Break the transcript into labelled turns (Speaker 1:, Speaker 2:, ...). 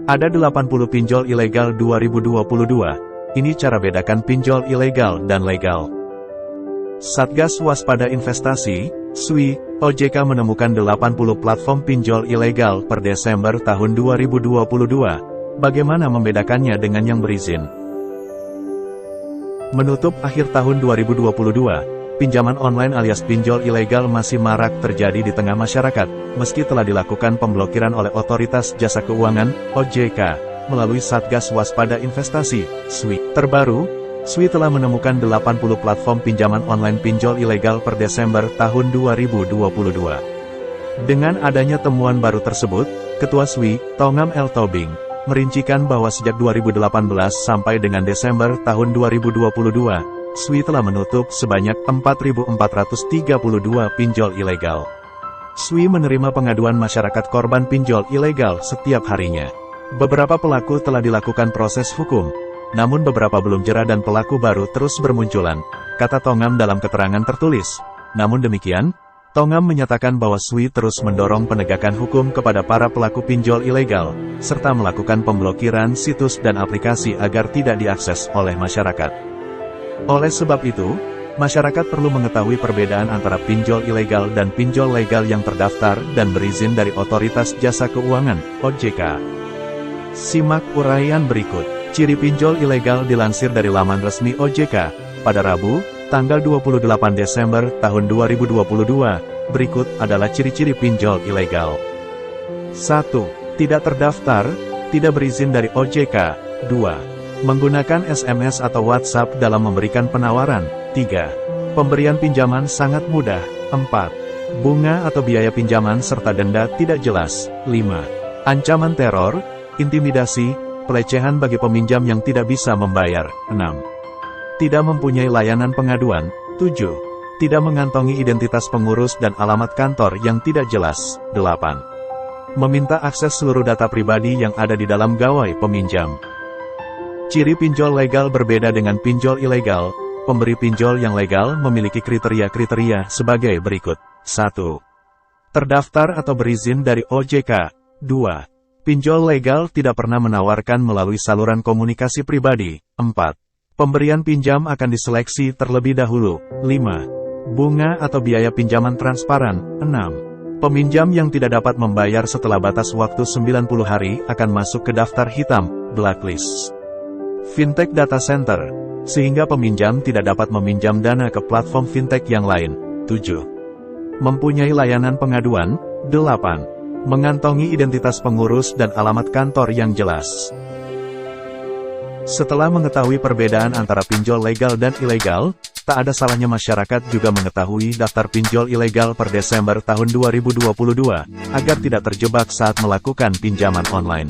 Speaker 1: Ada 80 pinjol ilegal 2022. Ini cara bedakan pinjol ilegal dan legal. Satgas Waspada Investasi, SWI, OJK menemukan 80 platform pinjol ilegal per Desember tahun 2022. Bagaimana membedakannya dengan yang berizin? Menutup akhir tahun 2022, pinjaman online alias pinjol ilegal masih marak terjadi di tengah masyarakat, meski telah dilakukan pemblokiran oleh Otoritas Jasa Keuangan, OJK, melalui Satgas Waspada Investasi, SWI. Terbaru, SWI telah menemukan 80 platform pinjaman online pinjol ilegal per Desember tahun 2022. Dengan adanya temuan baru tersebut, Ketua SWI, Tongam L. Tobing, merincikan bahwa sejak 2018 sampai dengan Desember tahun 2022, SWI telah menutup sebanyak 4.432 pinjol ilegal. SWI menerima pengaduan masyarakat korban pinjol ilegal setiap harinya. Beberapa pelaku telah dilakukan proses hukum, namun beberapa belum jera dan pelaku baru terus bermunculan, kata Tongam dalam keterangan tertulis. Namun demikian, Tongam menyatakan bahwa SWI terus mendorong penegakan hukum kepada para pelaku pinjol ilegal, serta melakukan pemblokiran situs dan aplikasi agar tidak diakses oleh masyarakat. Oleh sebab itu, masyarakat perlu mengetahui perbedaan antara pinjol ilegal dan pinjol legal yang terdaftar dan berizin dari Otoritas Jasa Keuangan, OJK. Simak uraian berikut. Ciri pinjol ilegal dilansir dari laman resmi OJK, pada Rabu, tanggal 28 Desember tahun 2022, berikut adalah ciri-ciri pinjol ilegal. 1. Tidak terdaftar, tidak berizin dari OJK. 2. Menggunakan SMS atau WhatsApp dalam memberikan penawaran. 3. Pemberian pinjaman sangat mudah. 4. Bunga atau biaya pinjaman serta denda tidak jelas. 5. Ancaman teror, intimidasi, pelecehan bagi peminjam yang tidak bisa membayar. 6. Tidak mempunyai layanan pengaduan. 7. Tidak mengantongi identitas pengurus dan alamat kantor yang tidak jelas. 8. Meminta akses seluruh data pribadi yang ada di dalam gawai peminjam. Ciri pinjol legal berbeda dengan pinjol ilegal. Pemberi pinjol yang legal memiliki kriteria-kriteria sebagai berikut. 1. Terdaftar atau berizin dari OJK. 2. Pinjol legal tidak pernah menawarkan melalui saluran komunikasi pribadi. 4. Pemberian pinjam akan diseleksi terlebih dahulu. 5. Bunga atau biaya pinjaman transparan. 6. Peminjam yang tidak dapat membayar setelah batas waktu 90 hari akan masuk ke daftar hitam, blacklist. Fintech Data Center, sehingga peminjam tidak dapat meminjam dana ke platform fintech yang lain. 7. Mempunyai layanan pengaduan. 8. Mengantongi identitas pengurus dan alamat kantor yang jelas. Setelah mengetahui perbedaan antara pinjol legal dan ilegal, tak ada salahnya masyarakat juga mengetahui daftar pinjol ilegal per Desember tahun 2022, agar tidak terjebak saat melakukan pinjaman online.